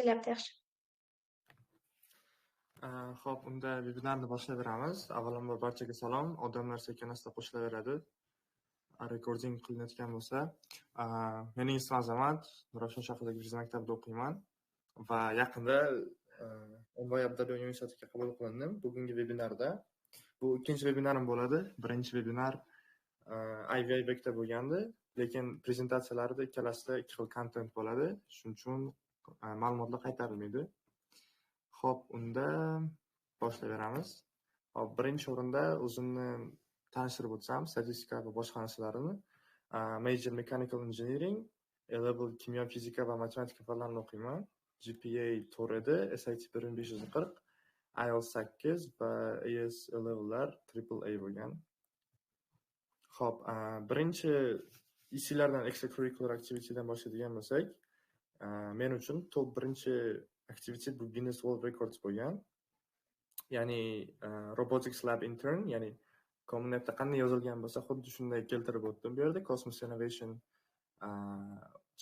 kelyapti yaxshi. Xo'p, unda vebinarni boshlayveramiz. Avvalambor barchaga salom. Odamlar sekin-asta qo'shilaveradi. Rekording qilinayotgan bo'lsa, mening ismim Azamat, Ravshan shahridagi Viza maktabida o'qiyman va yaqinda Omboy Abdalla universitetiga qabul qilindim. Bugungi vebinarda bu ikkinchi vebinarim bo'ladi. Birinchi vebinar IVIBekda bo'lgandi, lekin prezentatsiyalarda ikkalasida ikki xil kontent bo'ladi. Shuning uchun ma'lumotlar qaytarilmaydi. Xo'p, unda boshlayveramiz. Hop, birinchi o'rinda o'zimni tanishtirib o'tsam, statistika va boshqa narsalarni. Major Mechanical Engineering, A-level kimyo, fizika va matematika fanlarini o'qiyman. GPA 4 edi, SAT 1540, IELTS 8 va AS A-levellar AAA bo'lgan. Xo'p, birinchi EC'lardan extracurricular activity'dan boshlaydigan bo'lsak, men uchun top birinchi activity bu Guinness World Records bo'lgan. Ya'ni Robotics Lab Intern, ya'ni kommunatda qanday yozilgan bo'lsa, xuddi shunday keltirib o'tdim. Bu yerda Cosmos Innovation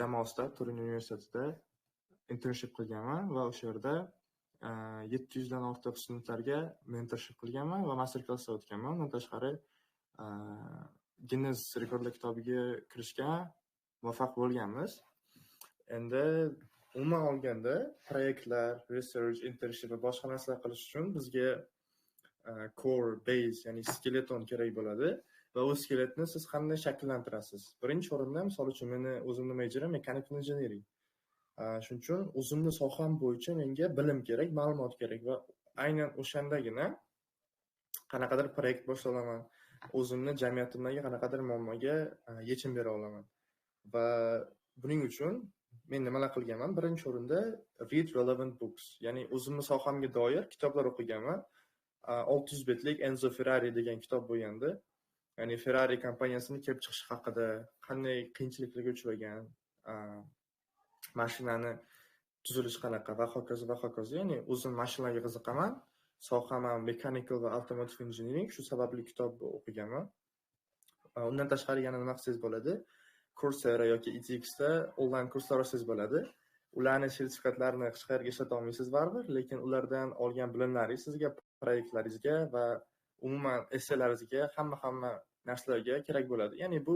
jamoasida Turin universitetida internship qilganman va o'sha yerda 700 dan ortiq studentlarga mentorship qilganman va master klasslar o'tganman. Undan tashqari Guinness rekordlar kitobiga kirishga muvaffaq bo'lganmiz. Endi umuman olganda proyektlar, research, internship va boshqa narsalar qilish uchun bizga core, base, ya'ni skeleton kerak bo'ladi va u skeletni siz qanday shakllantirasiz? Birinchi o'rinda, misol uchun meni o'zimning majorim mechanical engineering. Shuning uchun o'zimning soham bo'yicha menga bilim kerak, ma'lumot kerak va aynan o'shandagina qanaqadir proyekt boshlay olaman. O'zimni jamiyatimdagi qanaqadir muammoga yechim bera olaman. Va buning uchun men nimalar qilganman? Birinchi o'rinda read relevant books, ya'ni o'zimning sohamga doir kitoblar o'qiganman. 600 betlik Enzo Ferrari degan kitob bo'lgandi. Ya'ni Ferrari kompaniyasining kelib chiqishi haqida, qanday qiyinchiliklarga uchragan, mashinani tuzilishi qanaqa va hokazo va hokazo. Ya'ni o'zim mashinalarga qiziqaman. Soham ham mechanical va automotive engineering, shu sababli kitob o'qiganman. Undan tashqari yana nima qilsangiz bo'ladi? Coursera yoki edXda onlayn kurslar olsangiz bo'ladi. Ularni sertifikatlarini hech qayerga ishlata olmaysiz baribir, lekin ulardan olgan bilimlaringiz sizga proyektlaringizga va umuman esselaringizga hamma narsalarga kerak bo'ladi. Ya'ni bu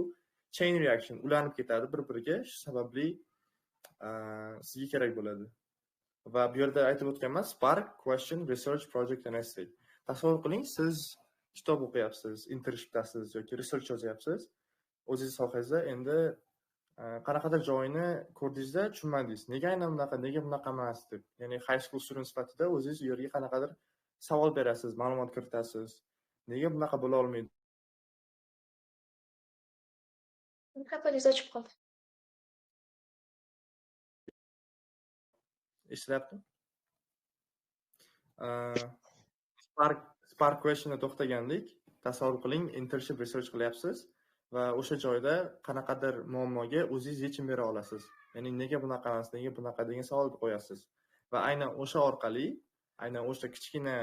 chain reaction, ulanib ketadi bir-biriga, shu sababli sizga kerak bo'ladi. Va bu yerda aytib o'tganman, Spark, Question, Research, Project and Essay. Tasavvur qiling, siz kitob o'qiyapsiz, internshipdasiz yoki research yozyapsiz. O'zingiz sohangizda endi qanaqadir joyini ko'rdingizda tushunmadingiz. Nega aynan bunaqa, nega bunaqa emas deb. Ya'ni high school student sifatida o'zingiz u yerga qanaqadir savol berasiz, ma'lumot kiritasiz. Nega bunaqa bo'la olmaydi? Mikrofoningiz ochib qoldi. Eshityapti? Spark Question'da to'xtagandik. Tasavvur qiling, internship research qilyapsiz va o'sha joyda qanaqadir muammoga o'zingiz yechim bera olasiz. Ya'ni nega bunaqa emas, nega bunaqa degan savol qo'yasiz. Va aynan o'sha orqali, aynan o'sha kichkina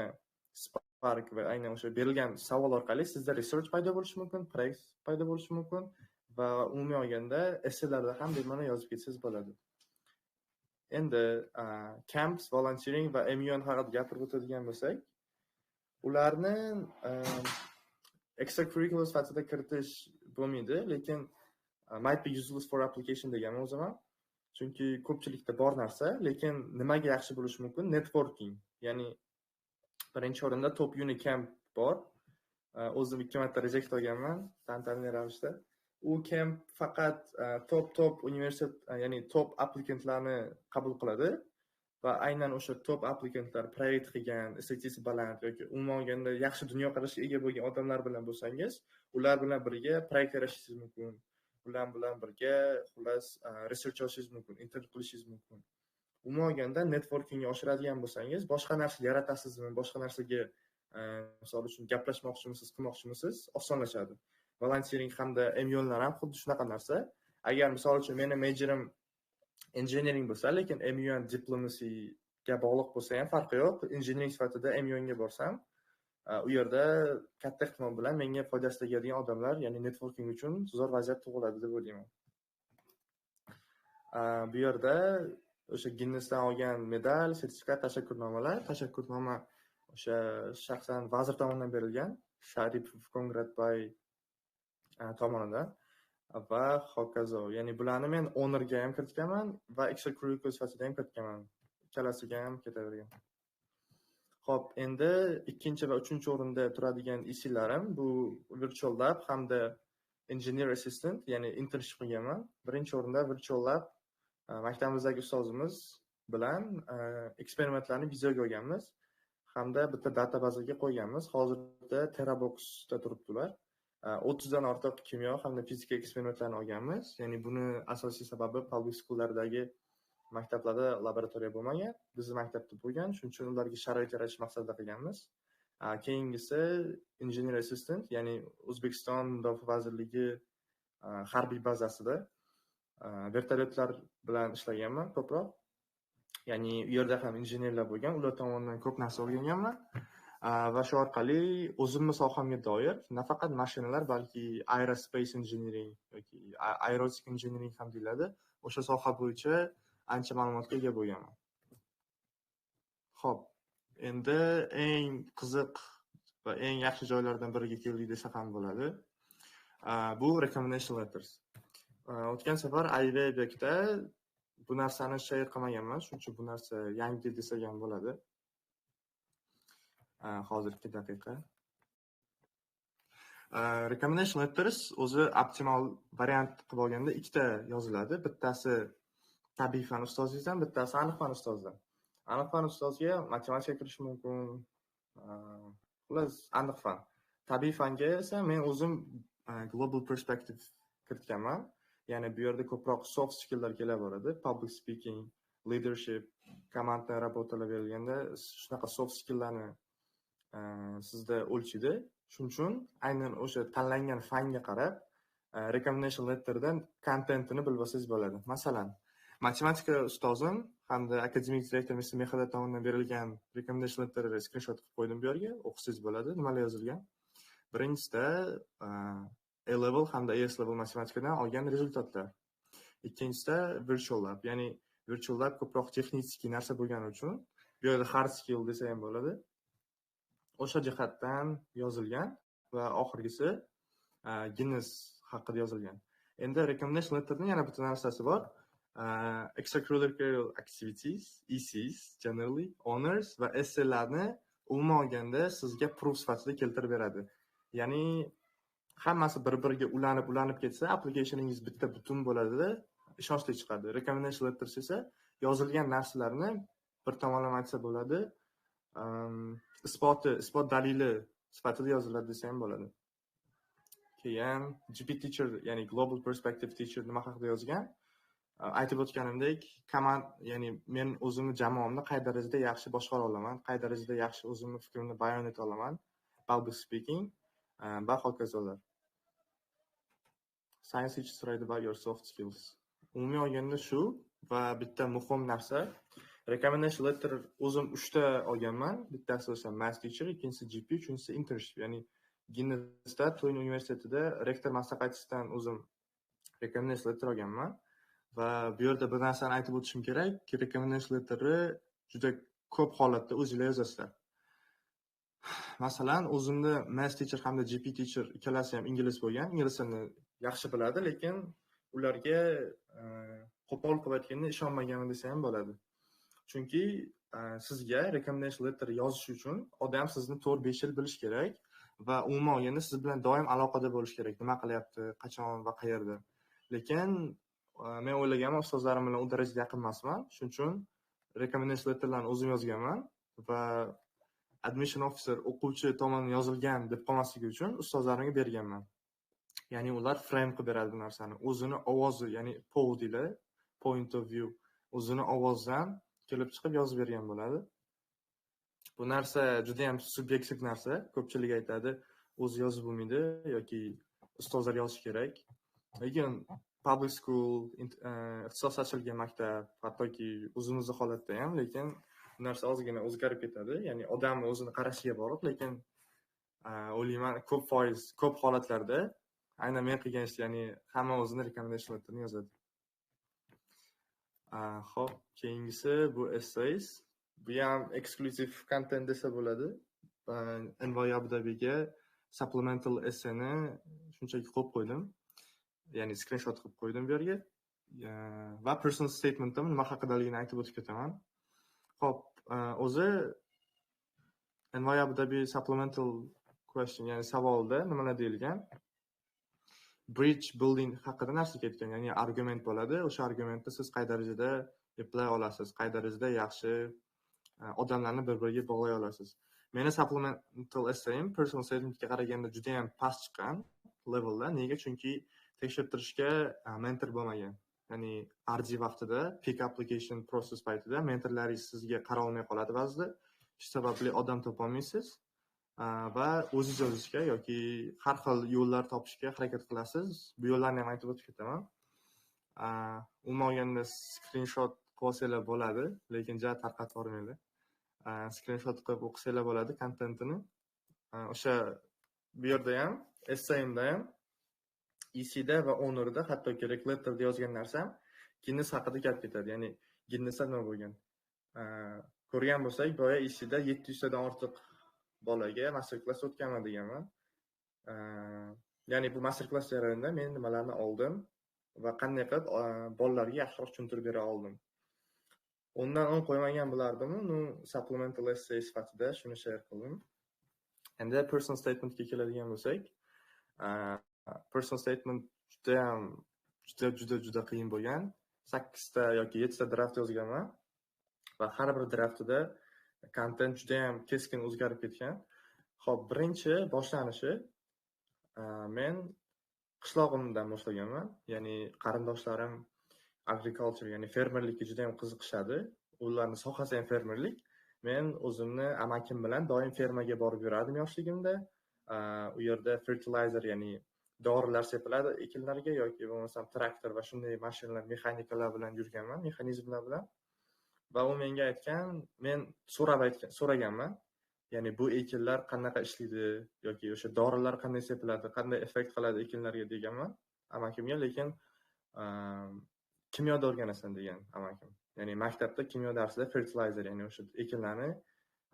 Spark va aynan o'sha berilgan savol orqali sizda research paydo bo'lishi mumkin, proyekt paydo bo'lishi mumkin va umumiy olganda essaylarda ham bemalol yozib ketsangiz bo'ladi. Endi camps, volunteering va MUN haqida gapirib o'tadigan bo'lsak, ularni extracurricular sifatida kiritish bo'lmaydi, lekin might be useless for application degan o'zim ham. Chunki ko'pchilikda bor narsa, lekin nimaga yaxshi bo'lishi mumkin? Networking. Ya'ni birinchi o'rinda Top Uni Camp bor. O'zim 2 marta reject olganman, tantanali ravishda. U camp faqat top universitet, ya'ni top applicantlarni qabul qiladi va aynan o'sha top applicantlar proyekt qilgan, SAT'si baland yoki umuman olganda yaxshi dunyoqarashga ega bo'lgan odamlar bilan bo'lsangiz, ular bilan birga proyekt yarashishingiz mumkin. Ular bilan birga xullas research olishingiz mumkin, intern qilishingiz mumkin. Umuman olganda networkingni oshiradigan bo'lsangiz, boshqa narsa yaratasizmi, boshqa narsaga misol uchun gaplashmoqchimisiz, qilmoqchimisiz, osonlashadi. Volunteering hamda MUNlar ham xuddi shunaqa narsa. Agar misol uchun meni majorim engineering bo'lsa, lekin MUN diplomacyga bog'liq bo'lsa ham farqi yo'q. Engineering sifatida MUNga borsam, u yerda katta ehtimol bilan menga foydasi tegadigan odamlar, ya'ni networking uchun zo'r vaziyat tug'iladi deb o'ylayman. Bu yerda o'sha Guinnessdan olgan medal, sertifikat, tashakkurnoma o'sha shaxsan vazir tomonidan berilgan, Sharipov Kongratbay tomonidan va hokazo. Ya'ni bularni men honorga ham kiritganman va extracurricular sifatida ham kiritganman. Ikkalasiga ham ketavergan. Xo'p, endi ikkinchi va uchinchi o'rinda turadigan isillarim bu Virtual Lab hamda Engineer Assistant, ya'ni internship qilganman. Birinchi o'rinda Virtual Lab maktabimizdagi ustozimiz bilan eksperimentlarni videoga olganmiz hamda bitta databazaga qo'yganmiz. Hozirda Teraboxda turibdilar. 30 dan ortiq kimyo hamda fizika eksperimentlarini olganmiz. Ya'ni buni asosiy sababi public schoollardagi maktablarda laboratoriya bo'lmagan, bizning maktabda bo'lgan, shuning uchun ularga sharoit yaratish maqsadida qilganmiz. Keyingisi Engineer Assistant, ya'ni O'zbekiston Mudofaa vazirligi harbiy bazasida vertolyotlar bilan ishlaganman ko'proq. Ya'ni u yerda ham injenerlar bo'lgan, ular tomonidan ko'p narsa o'rganganman. Va shu orqali o'zimning sohamga doir nafaqat mashinalar, balki aerospace engineering yoki aeronautic engineering ham deyiladi. O'sha soha bo'yicha ancha ma'lumotga ega bo'lganman. Xo'p, endi eng qiziq va eng yaxshi joylardan biriga keldik desa ham bo'ladi. Bu recommendation letters. O'tgan safar IVB'da bu narsani share qilmaganman, shuning uchun bu narsa yangi desak ham bo'ladi. Hozir 2 daqiqa. Recommendation letters o'zi optimal variant qilib olganda ikkita yoziladi. Bittasi tabiiy fan ustozingizdan, bittasi aniq fan ustozidan. Aniq fan ustoziga matematika kirish mumkin. Xullas, aniq fan. Tabiiy fanga esa men o'zim global perspective kiritganman. Ya'ni bu yerda ko'proq soft skilllar kelaveradi. Public speaking, leadership, komanda работалар berilganda shunaqa soft skilllarni sizda o'lchaydi. Shuning uchun aynan o'sha tanlangan fanga qarab recommendation letterdan kontentini bilib olsangiz bo'ladi. Masalan, matematika ustozim hamda akademik direktor Mr. Mehrat tomonidan berilgan recommendation letterni screenshot qilib qo'ydim bu yerga, o'qisangiz bo'ladi, nimalar yozilgan. Birinchisida A-level hamda AS level matematikadan olgan rezultatlar. Ikkinchisida Virtual Lab, ya'ni Virtual Lab ko'proq texnik narsa bo'lgani uchun bu yerda hard skill desa ham bo'ladi. O'sha jihatdan yozilgan va oxirgisi Guinness haqida yozilgan. Endi recommendation letterning yana bitta narsasi bor. Extracurricular activities, ECs, generally, honors va essaylarni umuman olganda sizga proof sifatida keltirib beradi. Ya'ni hammasi bir-biriga ulanib ketsa, applicationingiz bitta butun bo'ladi-da, ishonchli chiqadi. Recommendation letters esa yozilgan narsalarni bir tomonlama aytsa bo'ladi, isbot dalili sifatida yoziladi desa ham bo'ladi. Keyin GP teacher, ya'ni Global Perspective teacher nima haqida yozgan? Aytib o'tganimdek, ya'ni men o'zimni jamoamni qay darajada yaxshi boshqara olaman, qay darajada yaxshi o'zimni fikrimni bayon eta olaman, public speaking va hokazolar. Science teachers write about your soft skills. Umumiy olganda shu va bitta muhim narsa, recommendation letter o'zim 3 ta olganman. Bittasi o'sha math teacher, ikkinchisi GP, uchinchisi internship. Ya'ni Guinnessda Turin universitetida rektor maslahatchisidan o'zim recommendation letter olganman. Va bu yerda bir narsani aytib o'tishim kerak, recommendation letterni juda ko'p holatda o'zingizlar yozasizlar. Masalan, o'zimni math teacher hamda GP teacher ikkalasi ham ingliz bo'lgan, ingliz tilini yaxshi biladi, lekin ularga qo'pol qilib aytganda ishonmaganman desa ham bo'ladi. Chunki sizga recommendation letter yozish uchun odam sizni 4-5 yil bilish kerak va umuman olganda siz bilan doim aloqada bo'lish kerak. Nima qilyapti, qachon va qayerda. Lekin men o'ylaganman, ustozlarim bilan u darajada yaqin emasman. Shuning uchun recommendation letterlarni o'zim yozganman va admission officer o'quvchi tomonidan yozilgan deb qolmasligi uchun ustozlarimga berganman. Ya'ni ular frame qilib beradi bu narsani. O'zini ovozi, ya'ni POV deyiladi, point of view, o'zini ovozdan kelib chiqib yozib bergan bo'ladi. Bu narsa juda ham subyektiv narsa. Ko'pchilik aytadi, o'zi yozib bo'lmaydi yoki ustozlar yozish kerak. Lekin public school, ixtisoslashtirilgan maktab, hattoki o'zimizning holatda ham, lekin bu narsa ozgina o'zgarib ketadi. Ya'ni odamning o'zini qarashiga bog'liq, lekin o'ylayman ko'p holatlarda aynan men qilgan ish, ya'ni hamma o'zini recommendation letterini yozadi. Xo'p, keyingisi bu essays. Bu ham exclusive content desa bo'ladi. NYABDBga supplemental essayni shunchaki qo'yib qo'ydim. Ya'ni screenshot qilib qo'ydim bu yerga. Va personal statementda nima haqidaligini aytib o'tib ketaman. Xo'p, o'zi NYABDB supplemental question, ya'ni savolda nimalar deyilgan? Bridge building haqida narsa ketgan, ya'ni argument bo'ladi. O'sha argumentni siz qay darajada eplay olasiz, qay darajada yaxshi odamlarni bir-biriga bog'lay olasiz. Meni supplemental essayim personal statementga qaraganda juda ham past chiqqan levelda. Nega? Chunki tekshirtirishga mentor bo'lmagan. Ya'ni RD vaqtida, peak application process paytida mentorlaringiz sizga qara olmay qoladi ba'zida. Shu sababli odam topolmaysiz. Va o'zingizga yoki har xil yo'llar topishga harakat qilasiz. Bu yo'llarni ham aytib o'tib ketaman. Umuman olganda screenshot qilib olsanglar bo'ladi, lekin ja tarqatib yubormanglar. Screenshot qilib o'qisanglar bo'ladi kontentini. O'sha bu yerda ham, essayimda ham, ECda va Honor'da, hattoki Recletter'da yozgan narsam Guinness haqida gap ketadi. Ya'ni Guinnessda nima bo'lgan? Ko'rgan bo'lsak, boya ECda 700 tadan ortiq bolaga master class o'tganman deganman. Ya'ni bu master class jarayonida men nimalarni oldim va qanday qilib bolalarga yaxshiroq tushuntirib bera oldim. Undan 10 qo'ymagan bo'lardim, supplemental essay sifatida shuni share qildim. Endi personal statementga keladigan bo'lsak, personal statement juda qiyin bo'lgan. 8 ta yoki 7 ta draft yozganman va har bir draftida content juda ham keskin o'zgarib ketgan. Xo'p, birinchi boshlanishi men qishlog'imdan boshlaganman. Ya'ni qarindoshlarim agriculture, ya'ni fermerlikka juda ham qiziqishadi. Ularning sohasi ham fermerlik. Men o'zimni amakim bilan doim fermaga borib yurardim yoshligimda. U yerda fertilizer, ya'ni dorilar sepiladi ekinlarga yoki bo'lmasam traktor va shunday mashinalar, mexanikalar bilan yurganman, mexanizmlar bilan. Va u menga aytgan, men so'raganman. Ya'ni bu ekinlar qanaqa ishlaydi yoki o'sha dorilar qanday sepiladi, qanday effekt qiladi ekinlarga deganman amakimga, lekin kimyoda o'rganasan degan amakim. Ya'ni maktabda kimyo darsida fertilizer, ya'ni o'sha ekinlarni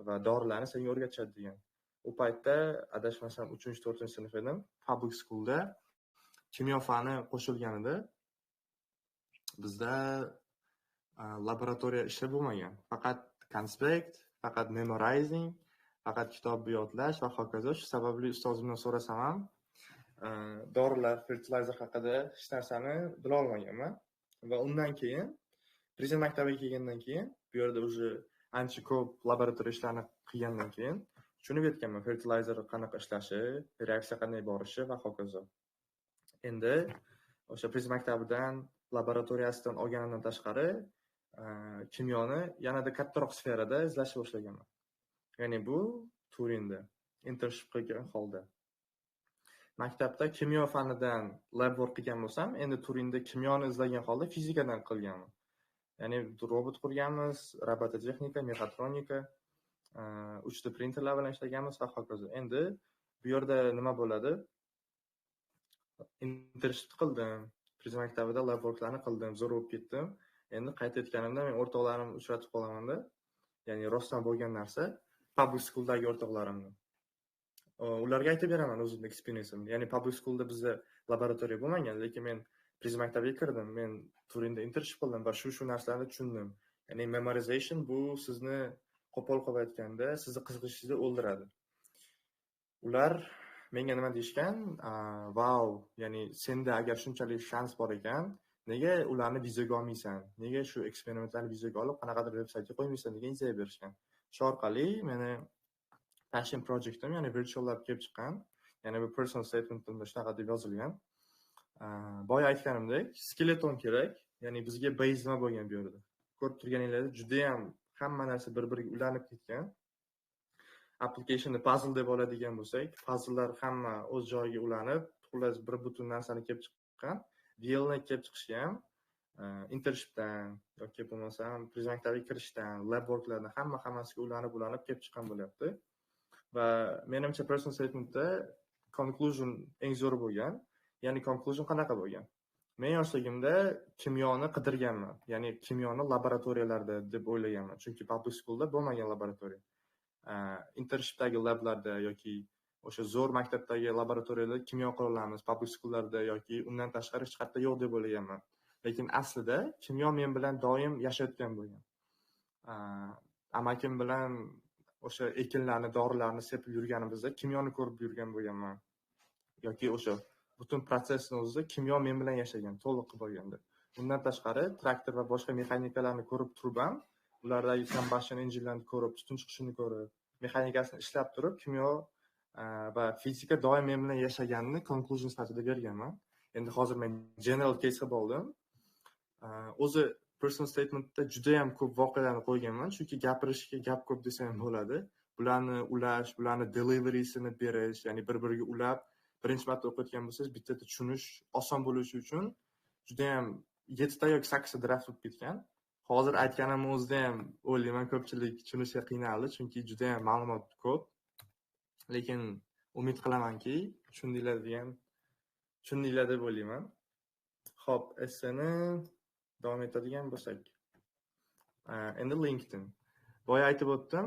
va dorilarni senga o'rgatishadi degan. U paytda adashmasam 3-4-sinf edim. Public schoolda kimyo fani qo'shilganida bizda laboratoriya ishi bo'lmagan. Faqat conspect, faqat memorizing, faqat kitob yodlash va hokazo. Shu sababli ustozimdan so'rasam ham dorilar, fertilizer haqida hech narsani bila olmaganman. Va undan keyin Prezident maktabiga kelgandan keyin bu yerda o'zi ancha ko'p laboratoriya ishlarni qilgandan keyin tushunib yetganman fertilizer qanaqa ishlashi, reaksiya qanday borishi va hokazo. Endi o'sha Prezident maktabidan laboratoriyasidan olganimdan tashqari kimyoni yanada kattaroq sferada izlashni boshlaganman. Ya'ni bu Turinda internship qilgan holda. Maktabda kimyo fanidan lab work qilgan bo'lsam, endi Turinda kimyoni izlagan holda fizikadan qilganman. Ya'ni robot qurganmiz, robototexnika, mexatronika, 3D printerlar bilan ishlaganmiz va hokazo. Endi bu yerda nima bo'ladi? Internship qildim, Prezident maktabida lab worklarni qildim, zo'r bo'lib ketdim. Endi qayta aytganimda men o'rtoqlarimni uchratib qolamanda, ya'ni rostdan bo'lgan narsa, public schooldagi o'rtoqlarimni. Ularga aytib beraman o'zimning experience'imni. Ya'ni public schoolda bizda laboratoriya bo'lmagan, lekin men Prezident maktabiga kirdim, men Turinda internship qildim va shu narsalarni tushundim. Ya'ni memorization bu sizni qo'pol qilib aytganda, sizni qiziqishingizni o'ldiradi. Ular menga nima deyishgan? Wow, ya'ni senda agar shunchalik shans bor ekan, nega ularni videoga olmaysan? Nega shu eksperimentlarni videoga olib, qanaqadir veb-saytga qo'ymaysan degan idea berishgan. Shu orqali meni passion projectim, ya'ni virtual lab kelib chiqqan. Ya'ni bu personal statementimda shunaqa deb yozilgan. Boya aytganimdek, skeleton kerak. Ya'ni bizga base nima bo'lgan bu yerda. Ko'rib turganingizdek, juda ham hamma narsa bir-biriga ulanib ketgan. Applicationni puzzle deb oladigan bo'lsak, puzzlelar hamma o'z joyiga ulanib, xullas bir butun narsani kelib chiqqan. VLni kelib chiqishi ham internshipdan yoki bo'lmasam Prezident maktabiga kirishdan, lab worklardan hammasiga ulanib kelib chiqqan bo'lyapti. Va menimcha personal statementda conclusion eng zo'r bo'lgan. Ya'ni conclusion qanaqa bo'lgan? Men yoshligimda kimyoni qidirganman. Ya'ni kimyoni laboratoriyalarda deb o'ylaganman. Chunki public schoolda bo'lmagan laboratoriya. Internshipdagi lablarda yoki o'sha zo'r maktabdagi laboratoriyada kimyo qurolamiz, public schoollarda yoki undan tashqari hech qayerda yo'q deb o'ylaganman. Lekin aslida kimyo men bilan doim yashayotgan bo'lgan. Amakim bilan o'sha ekinlarni, dorilarni sepib yurganimizda kimyoni ko'rib yurgan bo'lganman. Yoki o'sha butun protsessni o'zida kimyo men bilan yashagan, to'liq qilib olganda. Undan tashqari traktor va boshqa mexanikalarni ko'rib turib ham, ulardagi combustion engine'larni ko'rib, tutun chiqishini ko'rib, mexanikasini ishlab turib, kimyo va fizika doim men bilan yashaganini conclusion sifatida berganman. Endi hozir men general case qilib oldim. O'zi personal statementda juda ham ko'p voqealarni qo'yganman, chunki gapirishga gap ko'p desa ham bo'ladi. Bularni ulash, bularni delivery'sini berish, ya'ni bir-biriga ulab, birinchi marta o'qiyotgan bo'lsangiz, bittada tushunish oson bo'lishi uchun juda ham 7 ta yoki 8 ta draft bo'lib ketgan. Hozir aytganim o'zida ham o'ylayman ko'pchilik tushunishga qiynaldi, chunki juda ham ma'lumot ko'p. Lekin umid qilamanki, tushundinglar deb o'ylayman. Xo'p, esseni davom etadigan bo'lsak. Endi LinkedIn. Boya aytib o'tdim,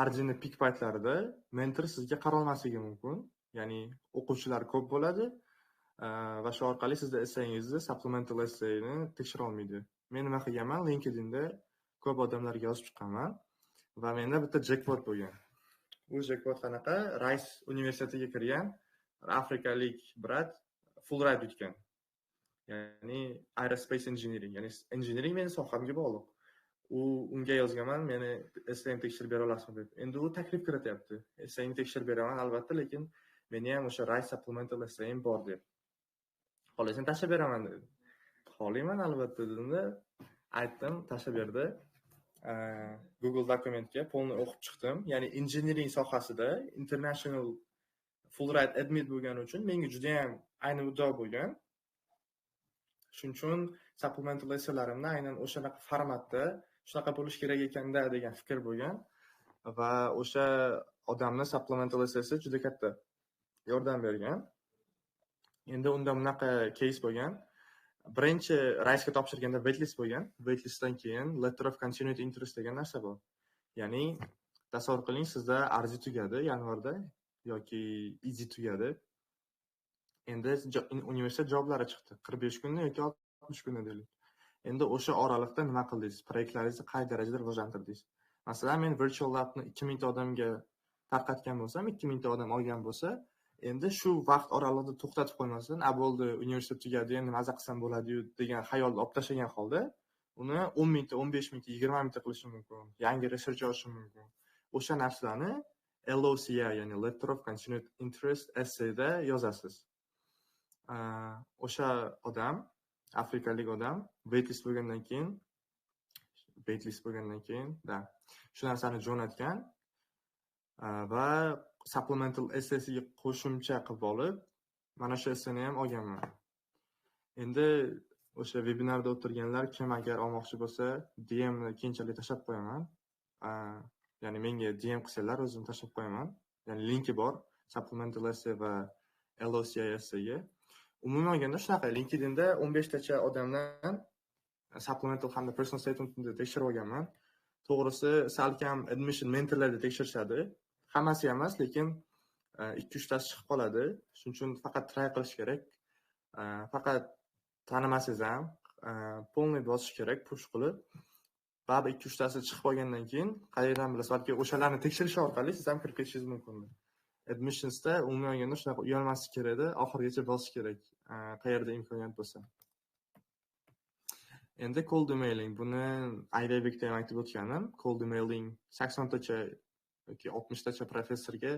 Arjini pik paytlarida mentor sizga qarolmasligi mumkin. Ya'ni o'quvchilar ko'p bo'ladi va shu orqali sizda essayingizni, supplemental essayni tekshira olmaydi. Men nima qilganman? LinkedInda ko'p odamlarga yozib chiqqanman va menda bitta jackpot bo'lgan. U jackpot qanaqa? Rice universitetiga kirgan afrikalik brat Fulbright yutgan. Ya'ni aerospace engineering, ya'ni engineering meni sohamga bog'liq. Unga yozganman, meni essayni tekshirib bera olasizmi deb. Endi u taklif kirityapti. Essayni tekshirib beraman albatta, lekin meni ham o'sha Rice supplemental essayim bor deb. Xohlasan tashlab beraman dedi. Xohlayman albatta dedimda, aytdim, tashlab berdi. Google dokumentga polni o'qib chiqdim. Ya'ni engineering sohasida international Fulbright admit bo'lgani uchun menga juda ham ayni muddao bo'lgan. Shuning uchun supplemental essaylarimni aynan o'shanaqa formatda, shunaqa bo'lish kerak ekanda degan fikr bo'lgan va o'sha odamni supplemental essaysi juda katta yordam bergan. Endi unda bunaqa case bo'lgan. Birinchi Rice'ga topshirganda waitlist bo'lgan. Waitlistdan keyin letter of continued interest degan narsa bor. Ya'ni tasavvur qiling, sizda arzi tugadi yanvarda yoki easy tugadi. Endi universitet javoblari chiqdi. 45 kunda yoki 60 kunda deylik. Endi o'sha oralikda nima qildingiz? Proyektlaringizni qay darajada rivojlantirdingiz? Masalan, men Virtual Lab'ni 2000 ta odamga tarqatgan bo'lsam, 2000 ta odam olgan bo'lsa, endi shu vaqt oralig'ida to'xtatib qo'ymasdan, bo'ldi, universitet tugadi, endi maza qilsam bo'ladi-yu degan xayolni olib tashlagan holda, uni 10 mingta, 15 mingta, 20 mingta qilishim mumkin. Yangi research yozishim mumkin. O'sha narsalarni LOCA, ya'ni Letter of Continued Interest essayda yozasiz. O'sha odam, afrikalik odam, waitlist bo'lgandan keyin, shu narsani jo'natgan va supplemental essaysiga qo'shimcha qilib olib, mana shu essayni ham olganman. Endi o'sha webinarda o'tirganlar kim agar olmoqchi bo'lsa, DM ni keyinchalik tashlab qo'yaman. Ya'ni menga DM qilsalar, o'zim tashlab qo'yaman. Ya'ni linki bor, supplemental essay va LOCA essayga. Umuman olganda shunaqa, LinkedInda 15 tacha odamdan supplemental hamda personal statementni tekshirib olganman. To'g'risi, salkam admission mentorlarni tekshirishadi. Hammasi emas, lekin 2-3 tasi chiqib qoladi. Shuning uchun faqat try qilish kerak. Faqat tanimasangiz ham polni bosish kerak, push qilib. Baribir 2-3 tasi chiqib qolgandan keyin qayerdan bilasiz, balki o'shalarni tekshirish orqali siz ham kirib ketishingiz mumkin. Admissionsda umuman olganda shunaqa uyalmaslik kerak edi, oxirigacha bosish kerak, qayerda imkoniyat bo'lsa. Endi cold emailing, buni Aybekda ham aytib o'tganim. Cold emailing 80 tacha yoki 60 tacha professorga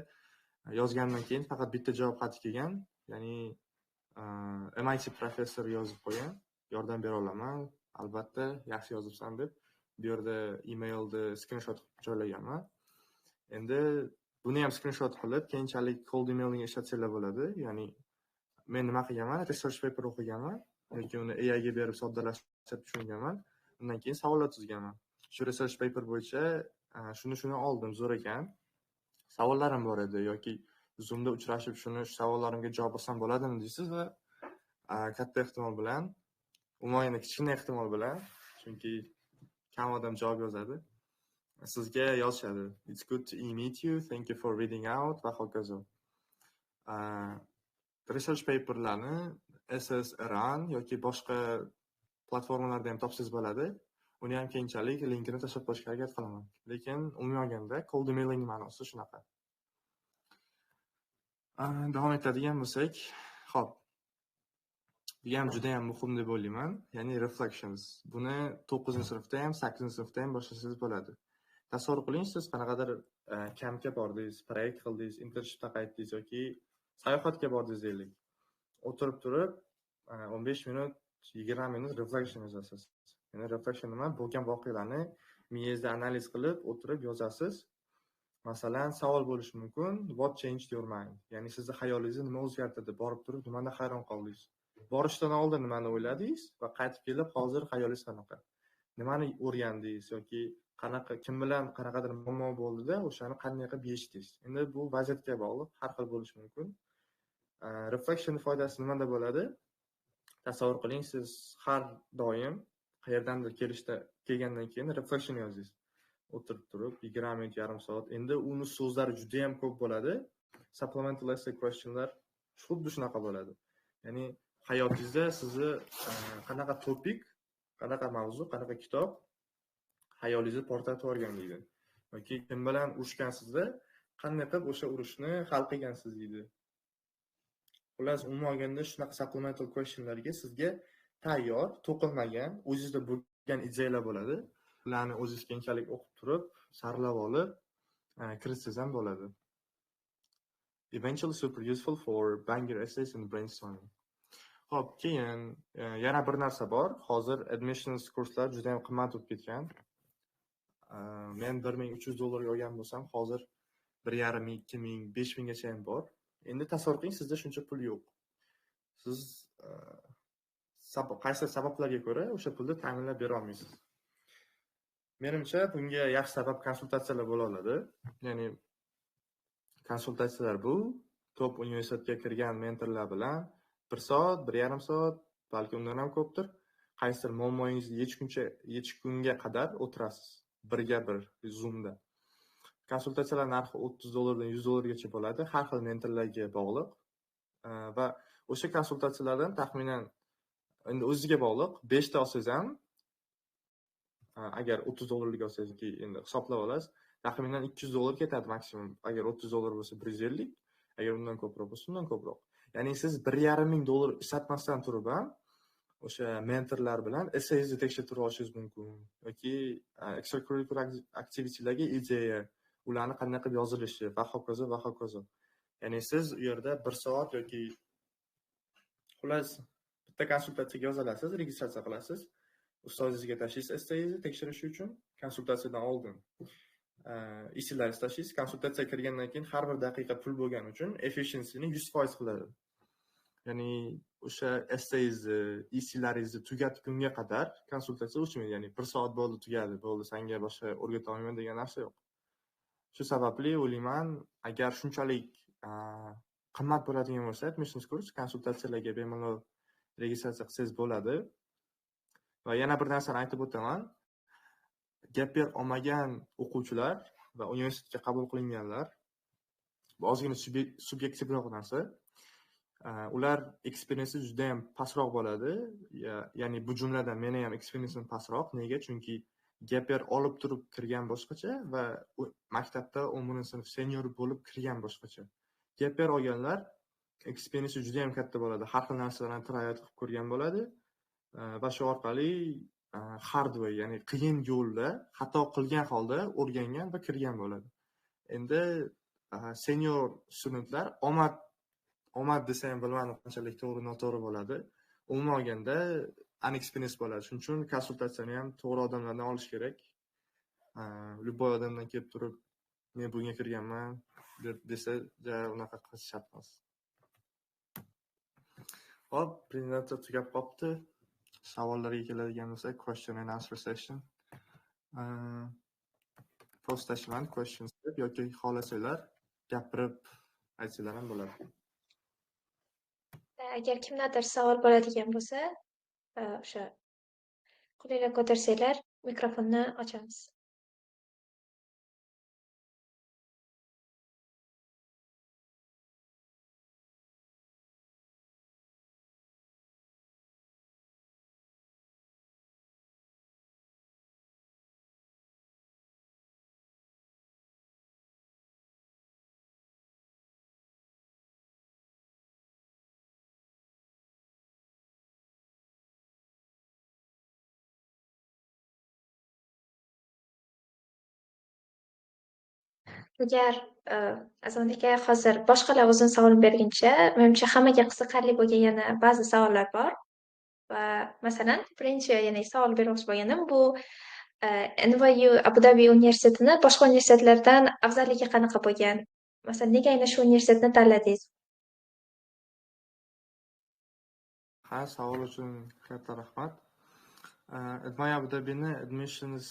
yozgandan keyin faqat bitta javob xati kelgan, ya'ni MIT professor yozib qo'ygan, yordam bera olaman, albatta, yaxshi yozibsan deb. Bu yerda emailni screenshot qilib joylaganman. Endi buni ham screenshot qilib, keyinchalik cold emailing ishlatsanglar bo'ladi. Ya'ni men nima qilganman? Research paper o'qiganman, yoki uni AI ga berib soddalashtirib tushunganman. Undan keyin savollar tuzganman. Shu research paper bo'yicha shuni oldim, zo'r ekan. Savollarim bor edi yoki Zoomda uchrashib shu savollarimga javob olsam bo'ladimi deysiz va katta ehtimol bilan umuman kichkina ehtimol bilan, chunki kam odam javob yozadi. Sizga yozishadi. It's good to meet you. Thank you for reading out va hokazo. Research paperlarni SSRan yoki boshqa platformalarda ham topsangiz bo'ladi. Uni ham keyinchalik linkini tashlab qo'yishga harakat qilaman. Lekin umuman olganda cold emailing ma'nosi shunaqa. Davom etadigan bo'lsak, xo'p. Bu ham juda ham muhim deb o'ylayman, ya'ni reflections. Buni 9-sinfda ham, 8-sinfda ham boshlasangiz bo'ladi. Tasavvur qiling, siz qanaqadir kampga bordingiz, proyekt qildingiz, internshipda qaytdingiz yoki sayohatga bordingiz deylik. O'tirib turib 15 minut, 20 minut reflection yozasiz. Ya'ni reflection nima? Bo'lgan voqealarni miyangizda analiz qilib o'tirib yozasiz. Masalan, savol bo'lishi mumkin, what changed your mind? Ya'ni sizni hayolingizni nima o'zgartirdi? Borib turib nimadan hayron qoldingiz? Borishdan oldin nimani o'yladingiz va qaytib kelib hozir hayolingiz qanaqa? Nimani o'rgandingiz yoki kim bilan qanaqadir muammo bo'ldi-da, o'shani qanday qilib yechdingiz? Endi bu vaziyatga bog'liq, har xil bo'lishi mumkin. Reflection foydasi nimada bo'ladi? Tasavvur qiling, siz har doim qayerdandir kelgandan keyin reflection yozdingiz. O'tirib turib 20 minut, yarim soat. Endi uni so'zlari juda ham ko'p bo'ladi. Supplemental essay questionlar xuddi shunaqa bo'ladi. Ya'ni hayotingizda sizni qanaqa topik, qanaqa mavzu, qanaqa kitob hayolingizni portlatib yuborgan deydi. Yoki kim bilan urushgansizda qanday qilib o'sha urushni hal qilgansiz deydi. Xullas, umuman olganda shunaqa supplemental questionlarga sizga tayyor, to'qilmagan, o'zingizda bo'lgan ideyalar bo'ladi. Ularni o'zingiz keyinchalik o'qib turib, saralab olib, kiritsangiz ham bo'ladi. Eventually super useful for banger essays and brainstorming. Xo'p, keyin yana bir narsa bor. Hozir admissions kurslar juda ham qimmat bo'lib ketgan. Men $1300 olgan bo'lsam, hozir 1,5 2000, 5000 gacha ham bor. Endi tasavvur qiling, sizda shuncha pul yo'q. Siz qaysi sabablarga ko'ra o'sha pulni ta'minlab bera olmaysiz. Menimcha bunga yaxshi sabab konsultatsiyalar bo'la oladi. Ya'ni konsultatsiyalar bu top universitetga kirgan mentorlar bilan 1 soat, 1,5 soat, balki undan ham ko'pdir, qaysidir muammoingizni yechgunga qadar o'tirasiz. Birga-bir Zoomda. Konsultatsiyalar narxi $30 dan $100 gacha bo'ladi, har xil mentorlarga bog'liq. Va o'sha konsultatsiyalardan taxminan endi o'ziga bog'liq, 5 ta olsangiz ham agar $30 lik olsangiz endi hisoblab olasiz, taxminan $200 ketadi maksimum. Agar $30 bo'lsa 150, agar undan ko'proq bo'lsa undan ko'proq. Ya'ni siz $1,500 ishlatmasdan turib ham o'sha mentorlar bilan essayingizni tekshirib olishingiz mumkin yoki extracurricular activitylarga ideya, ularni qanday qilib yozilishi va hokazo va hokazo. Ya'ni siz u yerda 1 soat yoki xullas bitta konsultatsiyaga yozilasiz, registratsiya qilasiz. Ustozingizga tashlaysiz essayingizni tekshirish uchun konsultatsiyadan oldin. Islaringizni tashlaysiz, konsultatsiyaga kirgandan keyin har bir daqiqa pul bo'lgani uchun efficiencyni 100% qiladi. Ya'ni o'sha essayingizni, islaringizni tugatgunga qadar konsultatsiya o'chmaydi. Ya'ni 1 soat bo'ldi, tugadi, bo'ldi, senga boshqa o'rgata olmayman degan narsa yo'q. Shu sababli o'ylayman, agar shunchalik qimmat bo'ladigan bo'lsa, admissions kurs konsultatsiyalarga bemalol registratsiya qilsangiz bo'ladi. Va yana bir narsani aytib o'taman. Gap year olmagan o'quvchilar va universitetga qabul qilinganlar bu ozgina subyektivroq narsa. Ular experience juda ham pastroq bo'ladi. Ya'ni bu jumladan meni ham experience pastroq. Nega? Chunki gap year olib turib kirgan boshqacha va maktabda 10-sinf senior bo'lib kirgan boshqacha. Gap year olganlar experience juda ham katta bo'ladi. Har xil narsalarni try qilib ko'rgan bo'ladi va shu orqali hard way, ya'ni qiyin yo'lda xato qilgan holda o'rgangan va kirgan bo'ladi. Endi senior studentlar omad desa ham bilmadim qanchalik to'g'ri noto'g'ri bo'ladi. Umuman olganda unexperienced bo'ladi. Shuning uchun konsultatsiyani ham to'g'ri odamlardan olish kerak. Любой odamdan kelib turib, men bunga kirganman desa, unaqa qilish shart emas. Hop, prezentatsiya tugab qopti. Savollarga keladigan bo'lsak, question and answer session. Postashman questions deb yoki xohlasanglar gapirib aytsanglar ham bo'ladi. Agar kimdadir savol bo'ladigan bo'lsa, o'sha qo'linglar ko'tarsanglar, mikrofonni ochamiz. Agar Azon aka hozir boshqalar o'zini savol berguncha, menimcha hammaga qiziqarli bo'lgan yana ba'zi savollar bor. Va masalan, birinchi yana savol bermoqchi bo'lganim bu NYU Abu Dhabi universitetini boshqa universitetlardan afzalligi qanaqa bo'lgan? Masalan, nega aynan shu universitetni tanladingiz? Ha, savol uchun katta rahmat. NYU Abu Dhabini admissions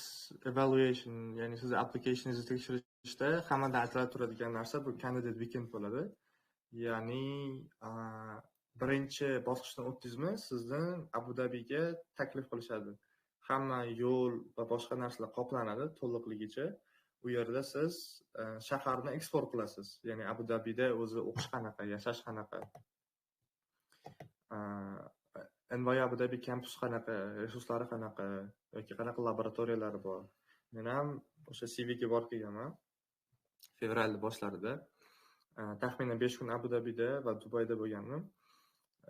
evaluation, ya'ni siz applicationingizni tekshirishda hammada aytilib turadigan narsa bu candidate weekend bo'ladi. Ya'ni birinchi bosqichdan o'tdingizmi, sizni Abu Dhabiga taklif qilishadi. Hamma yo'l va boshqa narsalar qoplanadi to'liqligicha. U yerda siz shaharni eksport qilasiz. Ya'ni Abu Dhabida o'zi o'qish qanaqa, yashash qanaqa, NYU Abu Dhabi kampus qanaqa, resurslari qanaqa, yoki qanaqa laboratoriyalari bor. Men ham o'sha CVga borib kelganman fevral boshlarida. Taxminan 5 kun Abu Dhabida va Dubayda bo'lganman.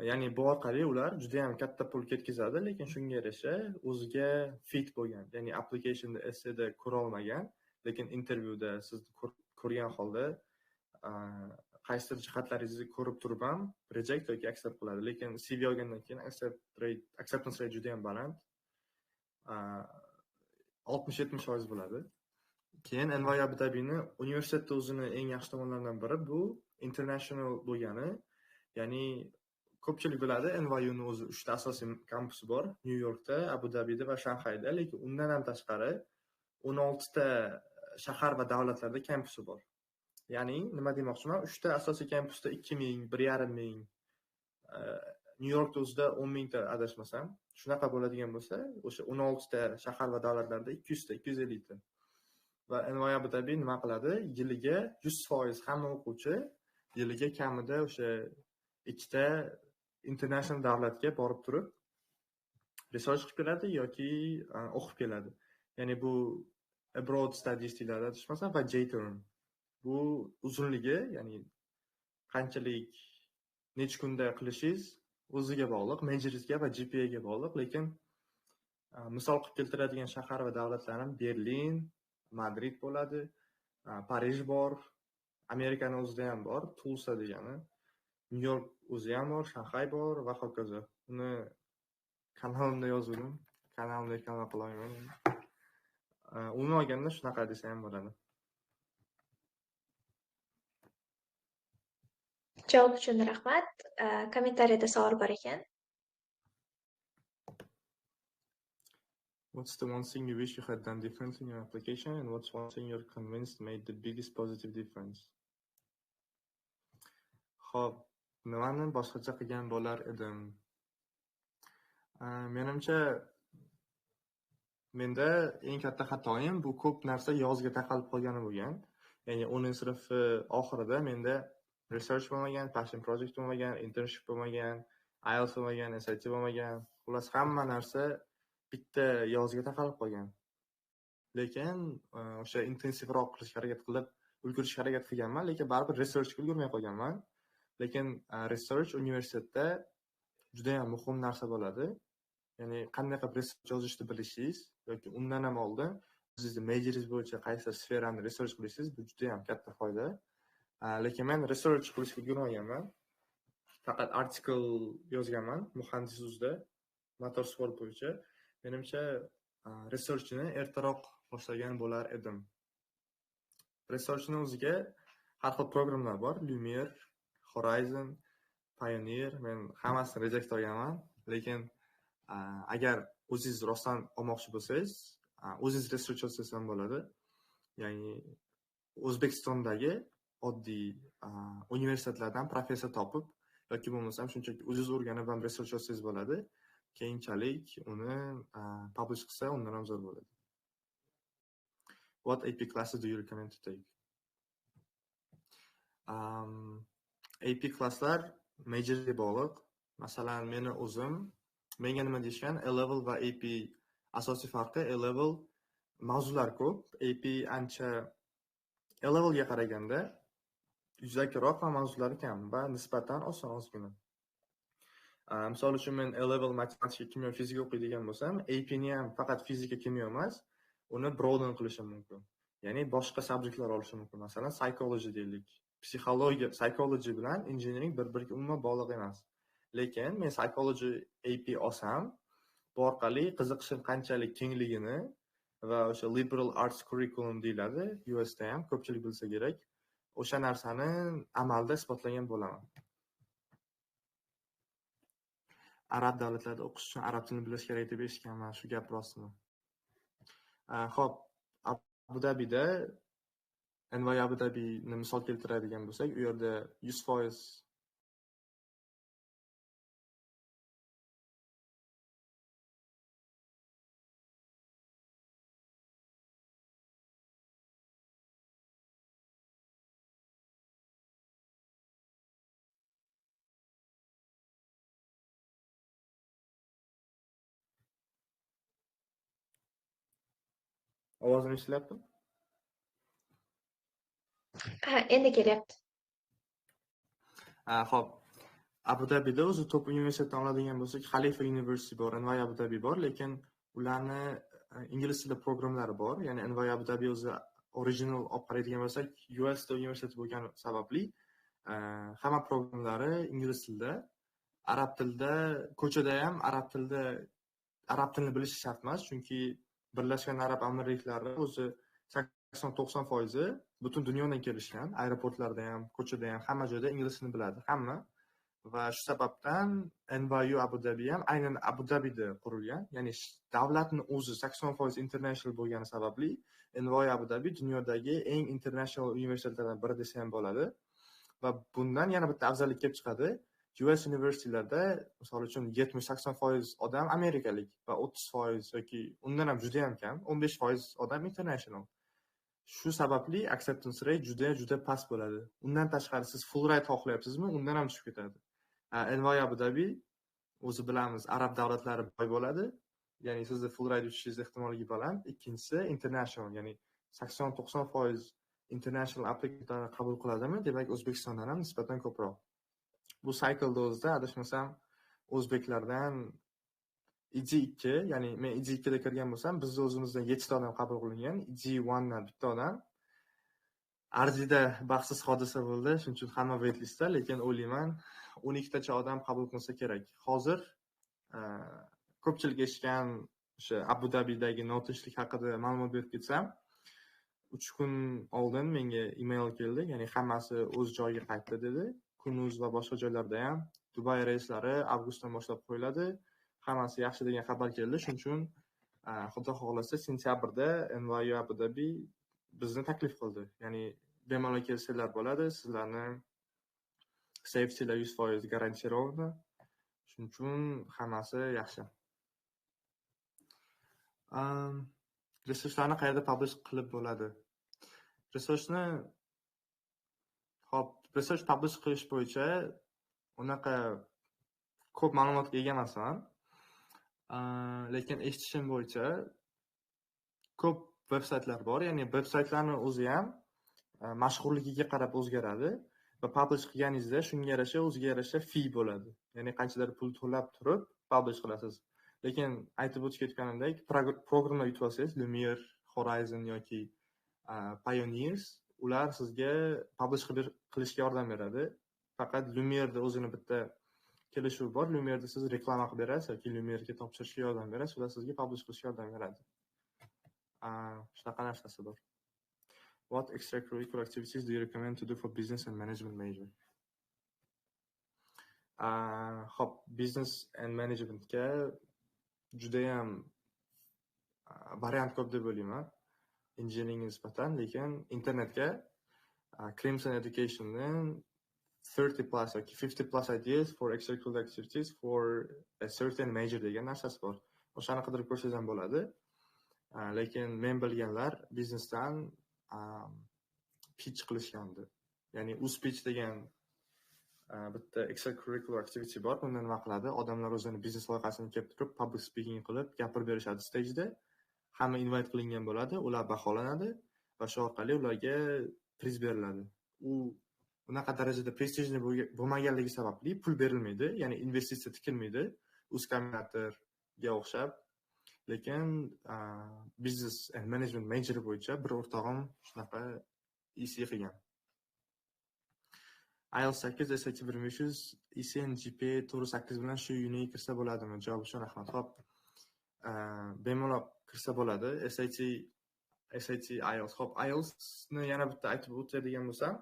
Ya'ni bu orqali ular juda ham katta pul ketkazadi, lekin shunga yarasha o'ziga fit bo'lgan. Ya'ni applicationda, essayda ko'ra olmagan, lekin intervyuda sizni ko'rgan holda qaysidir jihatlaringizni ko'rib turib ham reject yoki accept qiladi. Lekin CV olgandan keyin acceptance rate juda ham baland. 60-70% bo'ladi. Keyin NYU Abu Dhabini universitetda o'zini eng yaxshi tomonlaridan biri bu international bo'lgani. Ya'ni ko'pchilik biladi, NYU ning o'zi 3 ta asosiy kampusi bor, New Yorkda, Abu Dhabida va Shanxayda, lekin undan ham tashqari 16 ta shahar va davlatlarda kampusi bor. Ya'ni nima demoqchiman, 3 ta asosiy kampusda 2000, 1500, New Yorkda o'zida 10,000 ta adashmasam, shunaqa bo'ladigan bo'lsa, o'sha 16 ta shahar va davlatlarda 200 ta, 250 ta. Va NYU Abu Dhabi nima qiladi? Yiliga 100% hamma o'quvchi yiliga kamida o'sha 2 ta international davlatga borib turib research qilib keladi yoki o'qib keladi. Ya'ni bu abroad studies deyiladi, adashmasam, va J-term. Bu uzunligi, ya'ni qanchalik necha kunda qilishingiz o'ziga bog'liq, majoringizga va GPA ga bog'liq, lekin misol qilib keltiradigan shahar va davlatlarim Berlin, Madrid bo'ladi, Parij bor, Amerikaning o'zida ham bor, Tulsa degani, New York o'zi ham bor, Shanxay bor va hokazo. Uni kanalimda yozdim, kanalimda e'lon qilaman. Umuman olganda shunaqa desa ham bo'ladi. Javob uchun rahmat. Kommentariyada savol bor ekan. What's the one thing you wish you had done differently in your application, and what's one thing you're convinced made the biggest positive difference? Xo'p, nimani boshqacha qilgan bo'lar edim? Menimcha menda eng katta xatoim bu ko'p narsa yozga taqalib qolgani bo'lgan. Ya'ni 10-sinf oxirida menda research bo'lmagan, passion project bo'lmagan, internship bo'lmagan, IELTS bo'lmagan, SAT bo'lmagan. Xullas hamma narsa bitta yozga taqalib qolgan. Lekin o'sha intensivroq qilishga harakat qilib, ulgurishga harakat qilganman, lekin baribir researchga ulgurmay qolganman. Lekin research universitetda juda ham muhim narsa bo'ladi. Ya'ni qanday qilib research yozishni bilishingiz yoki undan ham oldin sizni majoringiz bo'yicha qaysi sferani research qilishingiz bu juda ham katta foyda. Lekin men research qilishga ulgurmaganman. Faqat artikel yozganman muhandis uzda motor sport bo'yicha. Menimcha researchni ertaroq boshlagan bo'lar edim. Researchni o'ziga har xil programmalar bor, Lumiere, Horizon, Pioneer. Men hammasini reject olganman, lekin agar o'zingiz rostdan olmoqchi bo'lsangiz, o'zingiz research qilsangiz ham bo'ladi. Ya'ni O'zbekistondagi oddiy universitetlardan professor topib yoki bo'lmasam shunchaki o'zingiz o'rganib ham research qilsangiz bo'ladi. keyinchalik uni publish qilsa undan ham zo'r bo'ladi. What AP classes do you recommend to take? AP classlar majorga bog'liq. Masalan, meni o'zim menga nima deyishgan, A-level va AP asosiy farqi A-level mavzular ko'p, AP ancha A-levelga qaraganda yuzakiroq va mavzulari kam va nisbatan oson ozgina. Misol uchun men A-level matematika, kimyo, fizika o'qiydigan bo'lsam, AP ni ham faqat fizika, kimyo emas, uni broaden qilishim mumkin. Ya'ni boshqa subjektlar olishim mumkin. Masalan, psychology deylik. Psixologiya, psychology bilan engineering bir-biriga umuman bog'liq emas. Lekin men psychology AP olsam, bu orqali qiziqishim qanchalik kengligini va o'sha liberal arts curriculum deyiladi, US da ham ko'pchilik bilsa kerak, o'sha narsani amalda isbotlagan bo'laman. Arab davlatlarida o'qish uchun arab tilini bilish kerak deb eshitganman, shu gap rostmi? Xo'p, Abu Dabida NY Abu Dabini misol keltiradigan bo'lsak, u yerda 100% ovozim eshitilyapti? Endi kelyapti. Xo'p, Abu Dabida o'zi top universitetdan oladigan bo'lsak, Khalifa University bor, NY Abu Dhabi bor, lekin ularni ingliz tili programmalari bor. Ya'ni NY Abu Dhabi o'zi original olib qaraydigan bo'lsak, US da universitet bo'lgani sababli hamma programmalari ingliz tilida, arab tilida, ko'chada ham arab tilini bilish shart emas, chunki Birlashgan Arab Amirliklari o'zi 80-90% butun dunyodan kelishgan, aeroportlarda ham, ko'chada ham, hamma joyda ingliz tilini biladi, hamma. Va shu sababdan NYU Abu Dhabi ham aynan Abu Dabida qurilgan, ya'ni davlatning o'zi 80% international bo'lgani sababli NYU Abu Dhabi dunyodagi eng international universitetlardan biri desa ham bo'ladi. Va bundan yana bitta afzallik kelib chiqadi. US universitetlarda, misol uchun 70-80% odam amerikalik va 30% yoki undan ham juda ham kam, 15% odam international. Shu sababli acceptance rate juda past bo'ladi. Undan tashqari siz full rate xohlayapsizmi, undan ham tushib ketadi. NY Abu Dhabi o'zi bilamiz, arab davlatlari boy bo'ladi. Ya'ni sizni full rate uchish ehtimolligi baland. Ikkinchisi international, ya'ni 80-90% international applikantlarni qabul qiladimi? Demak, O'zbekistondan ham nisbatan ko'proq. Bu cycle o'zida adashmasam o'zbeklardan EG2, ya'ni men EG2 da kirgan bo'lsam, bizning o'zimizdan 7 ta odam qabul qilingan, EG1 dan bitta odam. Arzida baxtsiz hodisa bo'ldi, shuning uchun hamma wait listda, lekin o'ylayman 12 tacha odam qabul qilinsa kerak. Hozir ko'pchilik eshitgan o'sha Abu Dabidagi notinchlik haqida ma'lumot berib ketsam, 3 kun oldin menga email keldi, ya'ni hammasi o'z joyiga qaytdi dedi. Kunuz va boshqa joylarda ham Dubay reyslari avgustdan boshlab qo'yiladi. Hammasi yaxshi degan xabar keldi. Shuning uchun xudo xohlasa sentyabrda NYU Abu Dhabi bizni taklif qildi. Ya'ni bemalol kelsanglar bo'ladi, sizlarni safetylar 100% garantirovani. Shuning uchun hammasi yaxshi. Resurslarni qayerda publish qilib bo'ladi? Research publish qilish bo'yicha unaqa ko'p ma'lumotga ega emasman. Lekin eshitishim bo'yicha ko'p veb-saytlar bor. Ya'ni veb-saytlarni o'zi ham mashhurligiga qarab o'zgaradi va publish qilganingizda shunga yarasha o'ziga yarasha fee bo'ladi. Ya'ni qanchalar pul to'lab turib publish qilasiz. Lekin aytib o'tib ketganimdek, programma yutib olsangiz, Lumiere, Horizon yoki Pioneers, ular sizga publish qilishga yordam beradi. Faqat Lumiere'da o'zini bitta kelishuv bor. Lumiere'da siz reklama qilib berasiz yoki Lumiere'ga topshirishga yordam berasiz, ular sizga publish qilishga yordam beradi. Shunaqa narsasi bor. What extracurricular activities do you recommend to do for business and management major? Hop, business and managementga juda ham variant ko'p deb o'ylayman. Engineering nisbatan, lekin internetga Crimson Education'dan 30 plus yoki 50 plus ideas for extracurricular activities for a certain major degan narsasi bor. O'shani qidirib ko'rsangiz ham bo'ladi. Lekin men bilganlar biznesdan pitch qilishgandi. Ya'ni USPitch degan bitta extracurricular activity bor. Unda nima qiladi? Odamlar o'zini biznes loyihasini kelib turib, public speaking qilib, gapirib berishadi stageda. Hamma invite qilingan bo'ladi, ular baholanadi va shu orqali ularga priz beriladi. U unaqa darajada prestijli bo'lmaganligi sababli pul berilmaydi, ya'ni investitsiya tikilmaydi. Uzcombinatorga o'xshab, lekin business and management major bo'yicha bir o'rtog'im shunaqa EC qilgan. IELTS 8, SAT 1500, ECN GPA 4.8 bilan shu yuniga kirsa bo'ladimi? Javob uchun rahmat. Xo'p, bemalol kirsa bo'ladi. SAT IELTS. Xo'p, IELTS ni yana bitta aytib o'tadigan bo'lsam,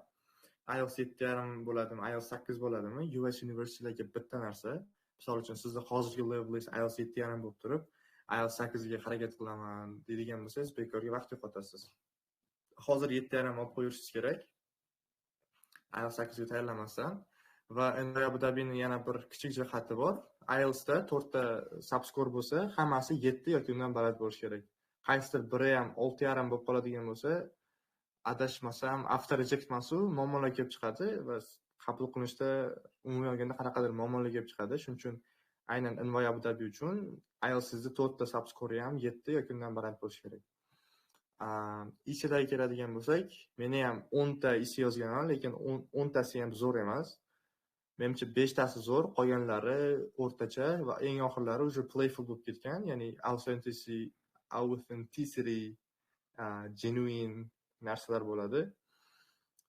IELTS 7.5 bo'ladimi, IELTS 8 bo'ladimi? US universitylarga bitta narsa. Misol uchun sizni hozirgi levelingiz IELTS 7.5 bo'lib turib, IELTS 8 ga harakat qilaman deydigan bo'lsangiz, bekorga vaqt yo'qotasiz. Hozir 7.5 olib qo'yishingiz kerak. IELTS 8 ga tayyorlamasdan va endi Abu Dhabining yana bir kichik jihati bor. IELTS da 4 ta subscore bo'lsa, hammasi 7 yoki undan baland bo'lishi kerak. Qaysidir biri ham 6.5 bo'lib qoladigan bo'lsa, adashmasam after reject masu muammolar kelib chiqadi va qabul qilinishda umumiy olganda qanaqadir muammolar kelib chiqadi. Shuning uchun aynan Envoy Abu Dhabi uchun IELTS'da 4 ta subscore ham 7 yoki undan baland bo'lishi kerak. IC'daga keladigan bo'lsak, meni ham 10 ta IC yozganman, lekin 10 tasi ham zo'r emas. Menimcha 5 tasi zo'r, qolganlari o'rtacha va eng oxirlari уже playful bo'lib ketgan, ya'ni authenticity, genuine narsalar bo'ladi.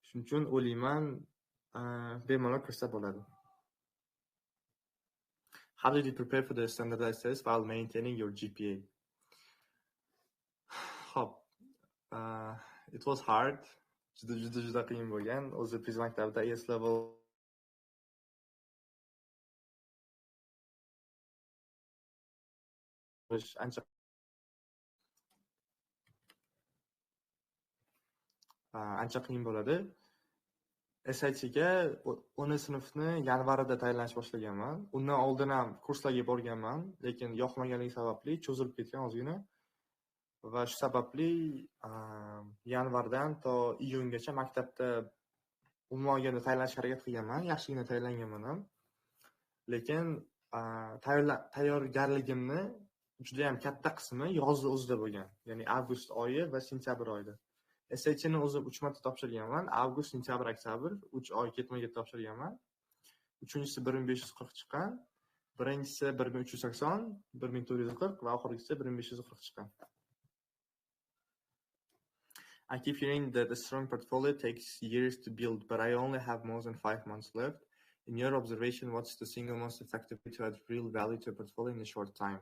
Shuning uchun o'ylayman, bemalol kirsa bo'ladi. How did you prepare for the standardized test while maintaining your GPA? Hop. It was hard. Juda qiyin bo'lgan. O'zi biz maktabda AS level ancha qiyin bo'ladi. SATga 10 sinfni yanvarida tayyorlanish boshlaganman. Undan oldin ham kurslarga borganman, lekin yoqmaganligi sababli cho'zilib ketgan ozgina. Va shu sababli yanvardan to iyungacha maktabda umuman olganda tayyorlanishga harakat qilganman. Yaxshigina tayyorlanganman ham. Lekin tayyorgarligimni juda ham katta qismi yozning o'zida bo'lgan. Ya'ni avgust oyi va sentyabr oyida. SATni o'zim 3 marta topshirganman. Avgust, sentyabr, oktyabr 3 oy ketma-ket topshirganman. Uchinchisi 1540 chiqqan, birinchisi 1380, 1440 va oxirgisi 1540 chiqqan. I keep hearing that a strong portfolio takes years to build, but I only have more than 5 months left. In your observation, what's the single most effective way to add real value to a portfolio in a short time?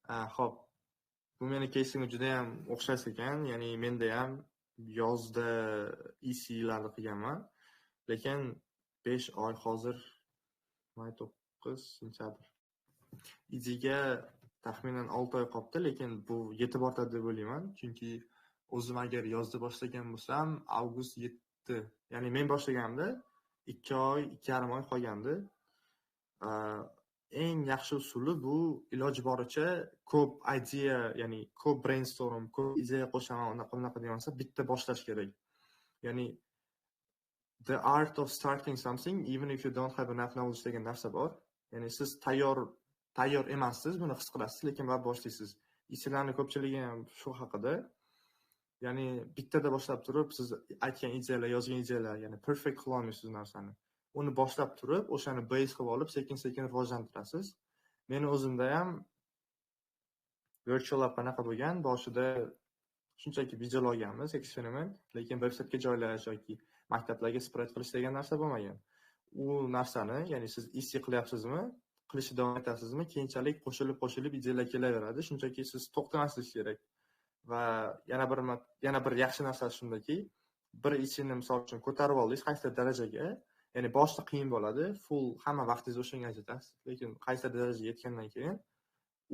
Hop. Bu meni kesimga juda ham o'xshash ekan, ya'ni menda ham yozda EC-larni qilganman, lekin 5 oy hozir may 9 sentyabr. EC'ga taxminan 6 oy qoldi, lekin bu yetib ortadi deb o'ylayman, chunki o'zim agar yozda boshlagan bo'lsam, avgust 7, ya'ni men boshlaganimda 2 oy, 2,5 oy qolgandi. Eng yaxshi usuli bu iloji boricha ko'p idea, ya'ni ko'p brainstorm, ko'p ideya qo'shaman, unaqa degansa bitta boshlash kerak. Ya'ni the art of starting something even if you don't have enough knowledge degan narsa bor. Ya'ni siz tayyor emassiz, buni his qilasiz, lekin baribir boshlaysiz. Islarning ko'pchiligi ham shu haqida. Ya'ni bittada boshlab turib, siz aytgan ideyalar, yozgan ideyalar, ya'ni perfect qila olmaysiz narsani. Uni boshlab turib, o'shani base qilib olib, sekin-sekin rivojlantirasiz. Meni o'zimda ham virtual app qanaqa bo'lgan, boshida shunchaki video olganmiz, eksperiment, lekin websaytga joylash yoki maktablarga spread qilish degan narsa bo'lmagan. U narsani, ya'ni siz EC qilyapsizmi, qilishni davom etasizmi, keyinchalik qo'shilib ideyalar kelaveradi, shunchaki siz to'xtamasligingiz kerak. Va yana bir yaxshi narsa shundaki, bir EC'ni misol uchun ko'tarib oldingiz qaysidir darajaga, ya'ni boshida qiyin bo'ladi, full hamma vaqtingizni o'shanga ajratasiz, lekin qaysidir darajaga yetgandan keyin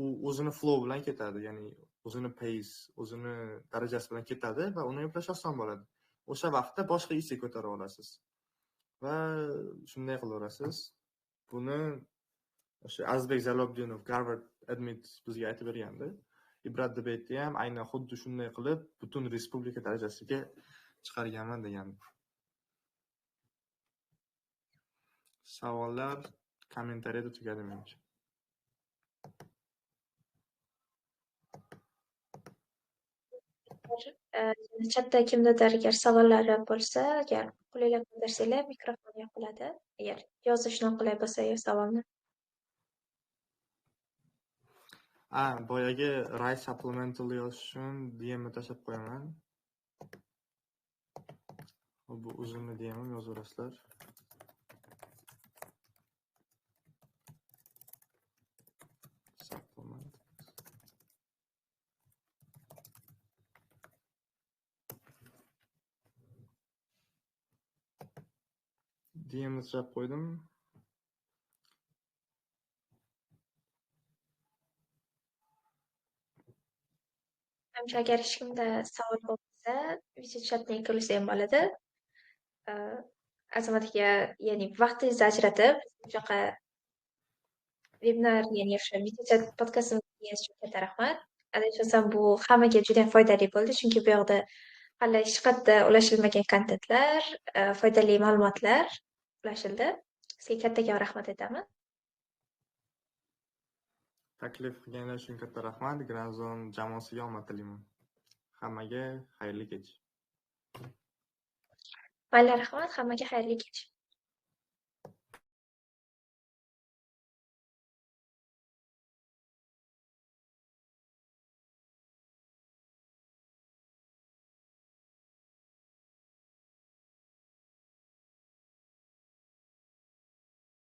u o'zini flow bilan ketadi, ya'ni o'zini pace, o'zini darajasi bilan ketadi va uni eplash oson bo'ladi. O'sha vaqtda boshqa EC ko'tarib olasiz. va shunday qilaverasiz. Buni o'sha Azizbek Zalobbinov Harvard admit bizga aytib bergandi. Ibrat debatni ham aynan xuddi shunday qilib butun respublika darajasiga chiqarganman degandi. Savollar kommentariyada tugadi menimcha. Chatda kimdadir agar savollari bo'lsa, agar qulaylik bildirsanglar, mikrofon yopiladi. Agar yozish noqulay bo'lsa savolni. Boyagi Rice Supplemental yozish uchun DM'ni tashlab qo'yaman. Bu uzunni DM'im yozaverasizlar. Supplement. DM'ni tashlab qo'ydim. Agar hech kimda savol bo'lsa, video chatni kirgizsa ham bo'ladi. Azamat aka, ya'ni vaqtingizni ajratib, shunaqa webinar, ya'ni o'sha video chat podkastimiz uchun katta rahmat. Adashmasam bu hammaga juda ham foydali bo'ldi, chunki bu yoqda hali hech qayerda ulashilmagan kontentlar, foydali ma'lumotlar ulashildi. Sizga kattakon rahmat aytaman. Taklif qilganlar uchun katta rahmat. Granzon jamoasiga omad tilayman. Hammaga xayrli kech. Mayli, rahmat, hammaga xayrli kech.